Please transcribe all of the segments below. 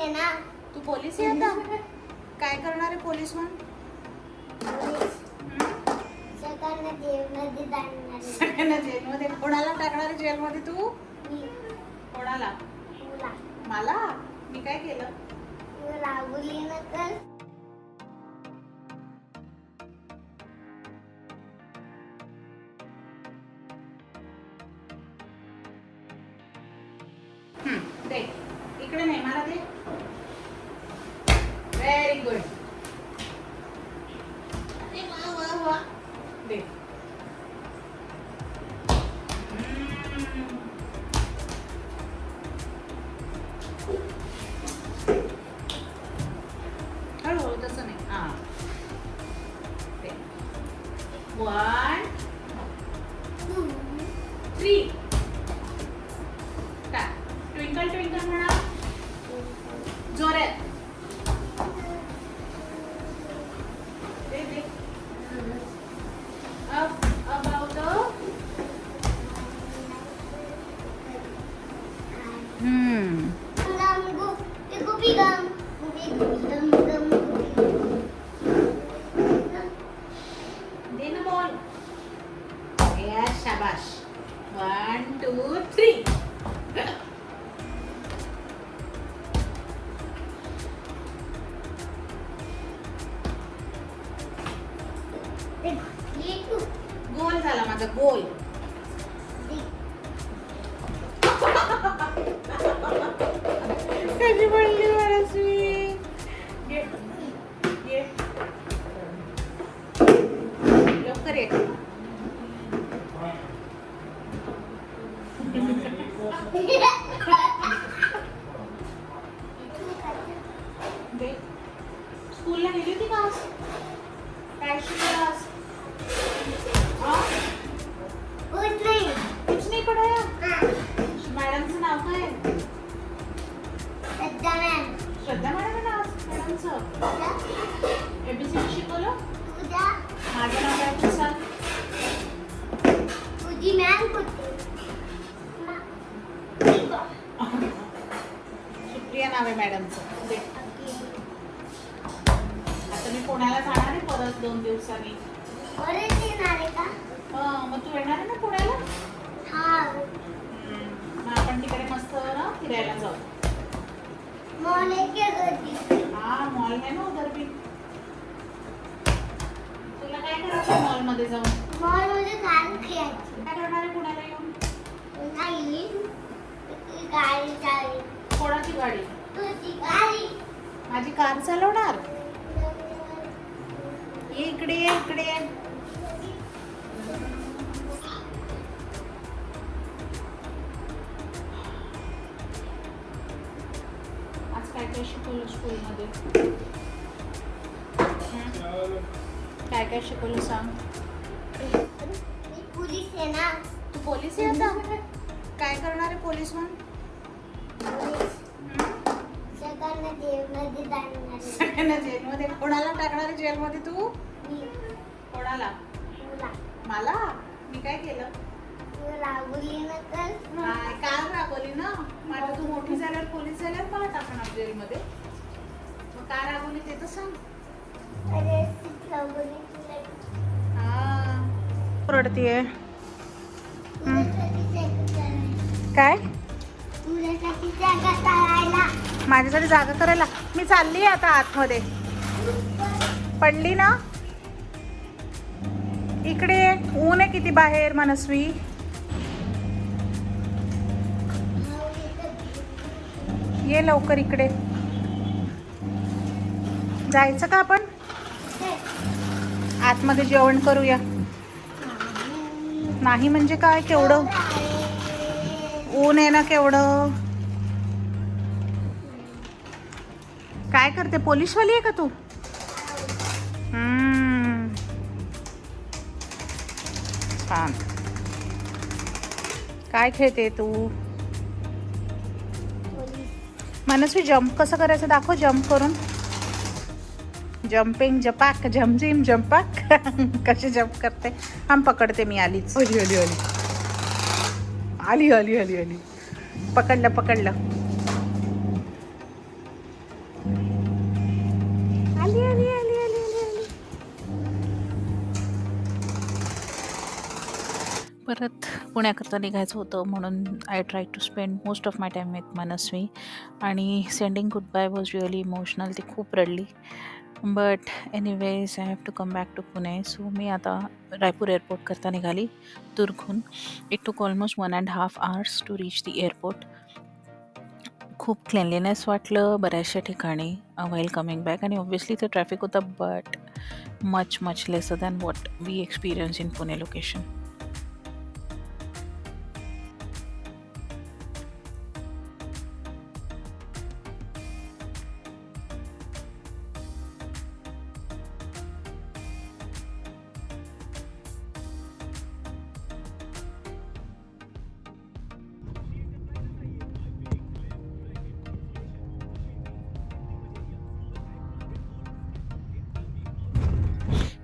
आहे ना. तू पोलीस आहे आता? काय करणार आहे पोलीस म्हणून? सगळ्यांना जेलमध्ये टाकणार आहे. सगळ्यांना जेलमध्ये? कोणाला टाकणार आहे जेलमध्ये तू? मी कोणाला? तुला मला? मी काय केलं? तू रागवली ना तर दे इकडे नाही, मला दे. Very good. अरे वा वा वा. दे. हळूहळू तसं नाही. हा. दे. 1 3. ट्विंकल ट्विंकल म्हणा जोरात. दे दे. Up about the गम गो ते गोपी गम गम गम दे ना बॉल. यस शाबाश. 1 2 3. ये तू गोल झाला माझा गोल. कशी पडली मनस्वी. ये ये लवकर ये. दे. स्कूलला गेली होती का आज? काय शिकवलं आज? कुछ नहीं कुछ नहीं पढ़ाया. मॅडमचं नाव काय? सज्जा मॅम श्रद्धा मॅडम आहे ना आज मॅडमचं. एबीसीडी शिकवलं. तुझा माझं नाव काय ते सांग. तुझी मॅम कुठे सुप्रिया नाव आहे मॅडमचं. दे. आता मी पुण्याला जाणार आहे परत 2 दिवसांनी. परत येणार आहे का? मग तू येणार आहे ना पुण्याला? हा मग आपण तिकडे मस्त ना फिरायला जाऊ. मॉल आहे की गर्दी? हा मॉल आहे ना उधर भी. तुला काय करायचं मॉल मध्ये जाऊन? मॉल मध्ये गाडी खेळायची काय करणार आहे पुण्याला येऊन? नाही गाडी चालली. कोणाची गाडी? तुझी गाडी माझी कार चालवणार. ये इकडे ये इकडे ये. आज काय काय शिकवलं स्कूलमध्ये? काय काय शिकवलं सांग. मी पोलीस आहे ना. तू पोलीस आहे आता? काय करणार आहे पोलीस म्हणून? सगळ्यांना जेलमध्ये टाकणार आहे. सगळ्यांना जेलमध्ये? कोणाला टाकणार आहे जेलमध्ये तू? मी कोणाला? तुला मला? मी काय केलं? तू रागवली ना तर नाही, काल रागवली ना. माझ्या तू मोठी झाल्यावर पोलीस झाल्यावर मला टाकणार जेलमध्ये. मग काय रागवली ते तर सांग. अरे ती रागवली तुला. हा रडतीये. तुझ्यासाठी जागा करायला. काय? तुझ्यासाठी जागा करायला. माझ्यासाठी जागा करायला? मी चालली आता आतमध्ये. पडली ना. इकडे ये. ऊन आहे किती बाहेर मनस्वी. ये लवकर इकडे. जायचं का आपण आतमध्ये जेवण करूया? नाही म्हणजे काय? केवढं ऊन आहे ना केवढं. काय करते? पोलीसवाली आहे का तू? छान. काय खेळते तू? मनस्वी जंप कसं करायचं दाखव. जंप करून. जंपिंग जपाक झमझिम जंपाक. कसे जंप करते. हम पकडते. मी आलीच. आली आली आली आली आली आली आली. पकडलं पकडलं. पुण्याकरता निघायचं होतं म्हणून I try to spend most of my time with Manasvi आणि sending good bye was really emotional. ती खूप रडली. But anyways I have to come back to Pune. So मी आता रायपूर एअरपोर्ट करता निघाली दुर्गहून. It took almost 1.5 hours to reach the airport. खूप क्लेनलीनेस वाटलं बऱ्याचशा ठिकाणी वाईल कमिंग बॅक आणि ऑब्व्हियसली ते ट्रॅफिक होतं but much lesser than what we experience in Pune location.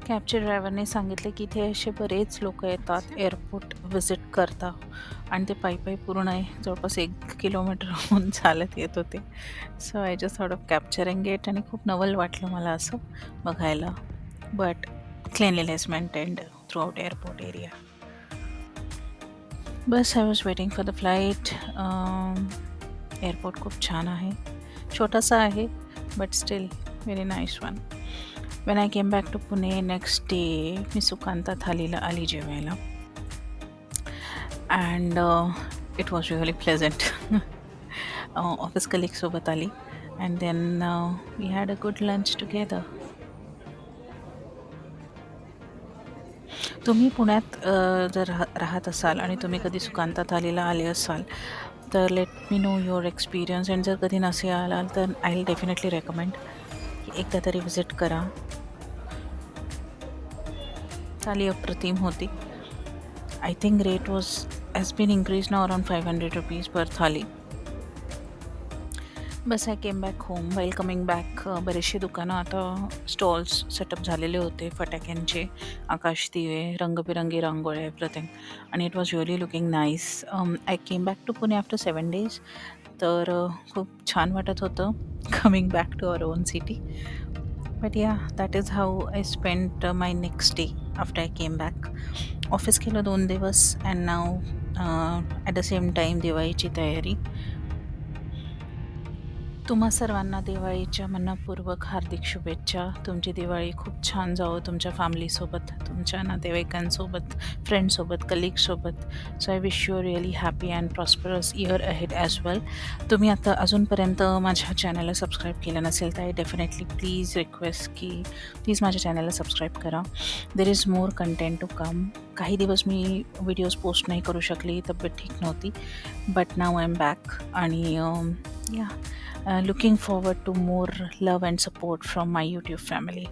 कॅबच्या ड्रायव्हरने सांगितले की इथे असे बरेच लोक येतात एअरपोर्ट व्हिजिट करता आणि ते पायी पूर्ण आहे जवळपास 1 किलोमीटरहून चालत येत होते. So I just thought of capturing it आणि खूप नवल वाटलं मला असं बघायला. But cleanliness maintained throughout airport area. बस I was waiting for the flight. Airport खूप छान आहे. छोटासा आहे but still very nice one. When I came back to Pune next day मी सुकांता थालीला आली जेवायला and it was really pleasant. Office कलिगसोबत आली and then we had a good lunch together. तुम्ही पुण्यात जर राहत असाल आणि तुम्ही कधी सुकांता थालीला आले असाल तर let me know your experience. And जर कधी नसे आलाल तर आय विल डेफिनेटली रेकमेंड की एकदा तरी विजिट करा. थाली अप्रतिम होती. I think rate has been increase now around 500 rupees per थाली. बस I came back home. While coming back बरेचसे दुकानं आता स्टॉल्स सेटअप झालेले होते फटाक्यांचे, आकाश दिवे, रंगबिरंगी रांगोळ्या एव्हरीथिंग आणि it was really looking nice. I came back to Pune after 7 days. तर खूप छान वाटत होतं coming back to our own city. But yeah that is how I spent my next day after I came back. Office केलं 2 दिवस and now at the same time दिवाळीची तयारी. तुम्हा सर्वांना दिवाळीच्या मनःपूर्वक हार्दिक शुभेच्छा. तुमची दिवाळी खूप छान जावो तुमच्या फॅमिलीसोबत, तुमच्या नातेवाईकांसोबत, फ्रेंड्ससोबत, कलिगसोबत. So I wish you really happy and prosperous year ahead as well. तुम्ही आता अजूनपर्यंत माझ्या चॅनलला सबस्क्राईब केलं नसेल तर आय डेफिनेटली प्लीज रिक्वेस्ट की प्लीज माझ्या चॅनलला सबस्क्राईब करा. There is more content to come. काही दिवस मी व्हिडिओज पोस्ट नाही करू शकली, तब्येत ठीक नव्हती. But now I am back आणि या looking forward to more love and support from my YouTube family.